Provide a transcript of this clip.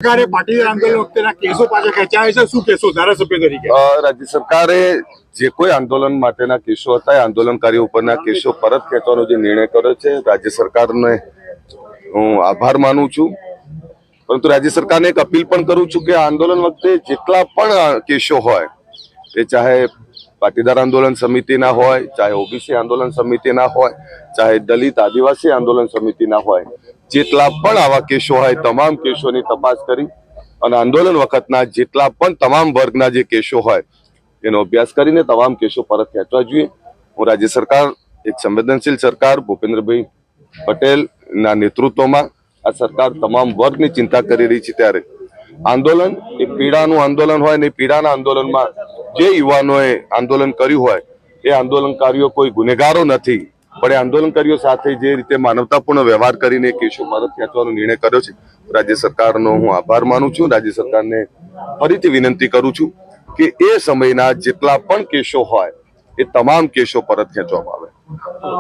સરકારે પાટીદાર આંદોલન વખતેના કેસો પાછા ખેંચાયા છે, શું કેસો ધારાસભ્ય તરીકે? રાજ્ય સરકારે જે કોઈ આંદોલન માટેના કેસો હતા, આંદોલનકારીઓ ઉપરના કેસો પરત ખેંચવાનો જે નિર્ણય કર્યો છે, રાજ્ય સરકારને હું આભાર માનું છું. પરંતુ રાજ્ય સરકારને એક અપીલ પણ કરું છું કે આંદોલન વખતે જેટલા પણ કેસો હોય, એ ચાહે પાટીદાર આંદોલન સમિતિના હોય, ચાહે ઓબીસી આંદોલન સમિતિના હોય, ચાહે દલિત આદિવાસી આંદોલન સમિતિના હોય, જેટલા પણ આવા કેસો હોય તમામ કેસોની તપાસ કરી અને આંદોલન વખતના જેટલા પણ તમામ વર્ગના જે કેસો હોય એનો અભ્યાસ કરીને તમામ કેસો પરત ખેંચવા જોઈએ. હું રાજ્ય સરકાર એક સંવેદનશીલ સરકાર ભૂપેન્દ્રભાઈ પટેલના નેતૃત્વમાં આ સરકાર તમામ વર્ગની ચિંતા કરી રહી છે. ત્યારે આંદોલન એ પીડાનું આંદોલન હોય ને પીડાના આંદોલનમાં જે યુવાનોએ આંદોલન કર્યું હોય એ આંદોલનકારીઓ કોઈ ગુનેગારો નથી, પણ એ આંદોલનકારીઓ સાથે જે રીતે માનવતાપૂર્ણ વ્યવહાર કરીને કેસો પરત ખેંચવાનો નિર્ણય કર્યો છે, રાજ્ય સરકારનો હું આભાર માનું છું. રાજ્ય સરકારને ફરીથી વિનંતી કરું છું કે એ સમયના જેટલા પણ કેસો હોય એ તમામ કેસો પરત ખેંચવામાં આવે.